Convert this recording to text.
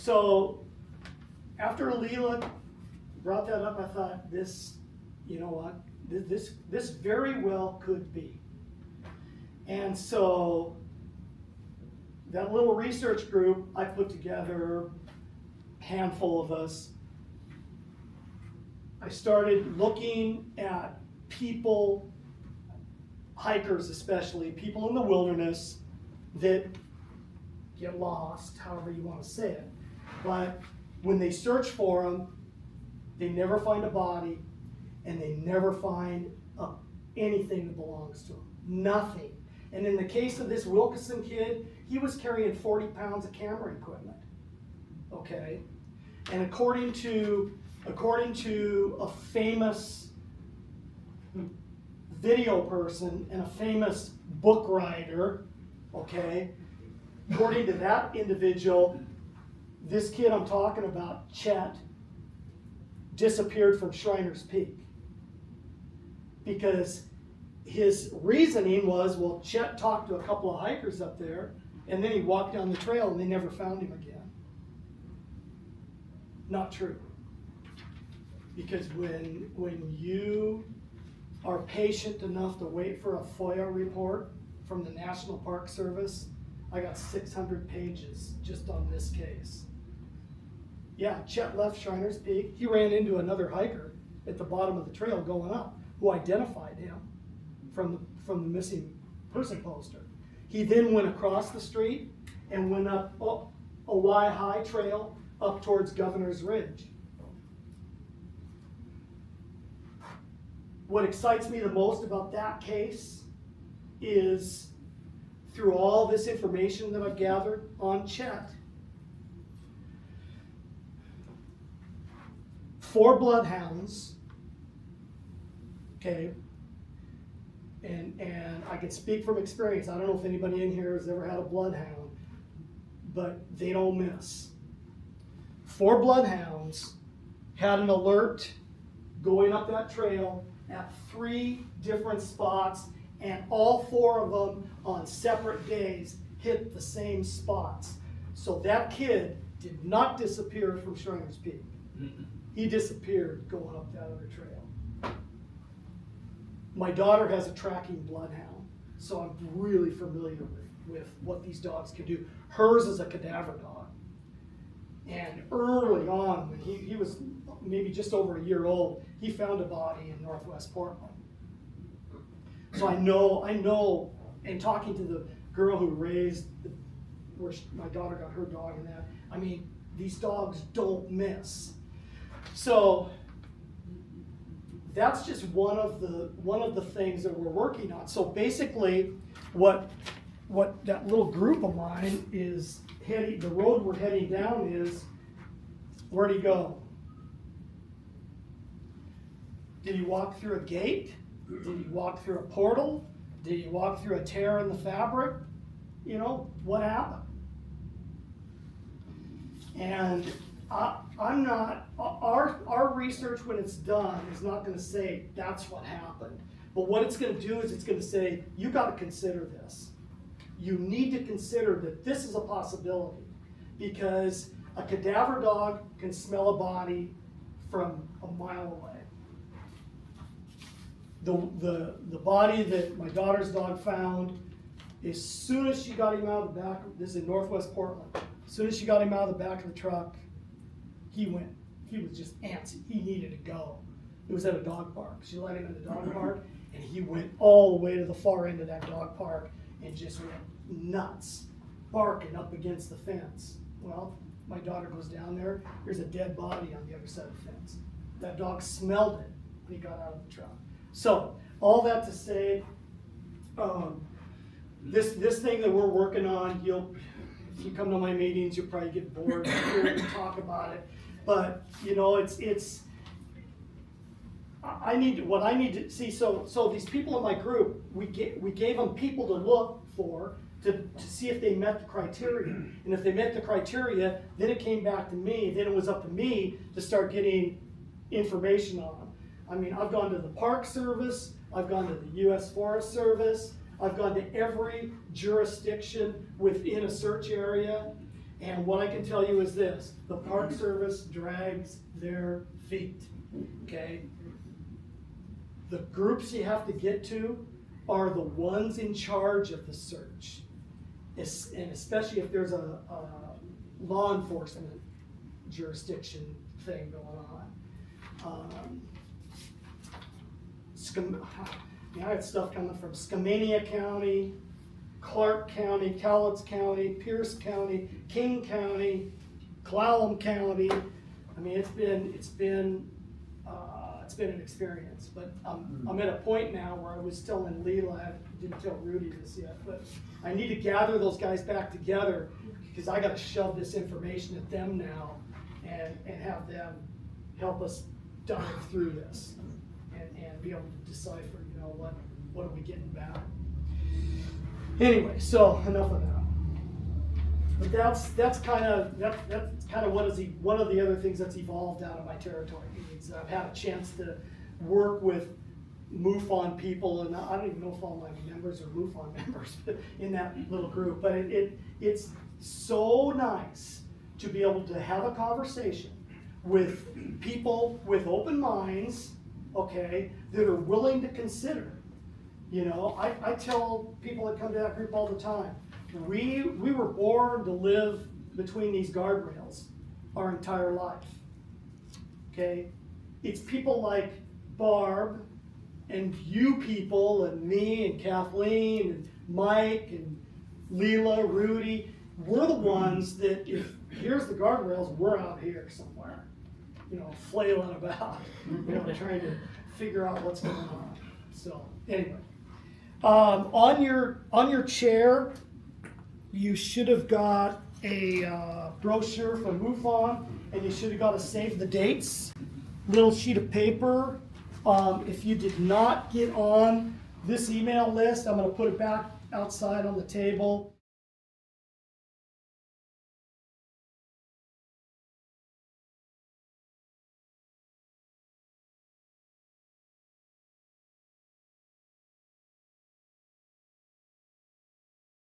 So after Leela brought that up, I thought, this, you know what, this very well could be. And so that little research group I put together, a handful of us, I started looking at people, hikers especially, people in the wilderness that get lost, however you want to say it. But when they search for them, they never find a body, and they never find anything that belongs to them. Nothing. And in the case of this Wilkinson kid, he was carrying 40 pounds of camera equipment. Okay? And according to a famous video person and a famous book writer, okay, according to that individual, this kid I'm talking about, Chet, disappeared from Shriners Peak. Because his reasoning was, well, Chet talked to a couple of hikers up there, and then he walked down the trail and they never found him again. Not true. Because when you are patient enough to wait for a FOIA report from the National Park Service, I got 600 pages just on this case. Yeah, Chet left Shriners Peak. He ran into another hiker at the bottom of the trail going up, who identified him from the missing person poster. He then went across the street and went up a Y-high trail up towards Governor's Ridge. What excites me the most about that case is, through all this information that I've gathered on Chet, 4 bloodhounds, okay, and I can speak from experience. I don't know if anybody in here has ever had a bloodhound, but they don't miss. 4 bloodhounds had an alert going up that trail at 3 different spots, and all 4 of them on separate days hit the same spots. So that kid did not disappear from Shriners Peak. He disappeared going up that other trail. My daughter has a tracking bloodhound, so I'm really familiar with what these dogs can do. Hers is a cadaver dog. And early on, when he was maybe just over a year old, he found a body in Northwest Portland. So I know, and talking to the girl who raised, where my daughter got her dog and that, I mean, these dogs don't miss. So that's just one of the things that we're working on. So basically, what that little group of mine is heading, the road we're heading down is, where'd he go? Did he walk through a gate? Did he walk through a portal? Did he walk through a tear in the fabric? You know, what happened? And I'm not, our research when it's done is not going to say that's what happened. But what it's going to do is it's going to say, you got to consider this. You need to consider that this is a possibility, because a cadaver dog can smell a body from a mile away. The body that my daughter's dog found, as soon as she got him out of the back, this is in Northwest Portland, as soon as she got him out of the back of the truck, he was just antsy. He needed to go. It was at a dog park. She let him in the dog park, and he went all the way to the far end of that dog park and just went nuts, barking up against the fence. Well, my daughter goes down there, there's a dead body on the other side of the fence. That dog smelled it when he got out of the truck. So, all that to say, this thing that we're working on, if you come to my meetings, you'll probably get bored hearing me talk about it. But, you know, I need to see, so these people in my group, we gave them people to look for, to see if they met the criteria. And if they met the criteria, then it came back to me. Then it was up to me to start getting information on them. I mean, I've gone to the Park Service, I've gone to the U.S. Forest Service, I've gone to every jurisdiction within a search area, And what I can tell you is this, the Park Service drags their feet, okay? The groups you have to get to are the ones in charge of the search. And especially if there's a law enforcement jurisdiction thing going on. I had stuff coming from Skamania County, Clark County, Cowlitz County, Pierce County, King County, Clallam County. I mean, it's been an experience. But I'm at a point now where I was still in Leela. I didn't tell Rudy this yet, but I need to gather those guys back together because I got to shove this information at them now and have them help us dive through this and be able to decipher, you know, what are we getting back. Anyway, so enough of that. But that's kind of one of the other things that's evolved out of my territory meetings. I've had a chance to work with MUFON people, and I don't even know if all my members are MUFON members in that little group. But it's so nice to be able to have a conversation with people with open minds, okay, that are willing to consider. You know, I tell people that come to that group all the time, we were born to live between these guardrails our entire life, okay? It's people like Barb and you people and me and Kathleen and Mike and Leela, Rudy. We're the ones that if here's the guardrails, we're out here somewhere, you know, flailing about, you know, trying to figure out what's going on. So anyway. On your chair, you should have got a brochure from MUFON, and you should have got a save the dates little sheet of paper. If you did not get on this email list, I'm going to put it back outside on the table.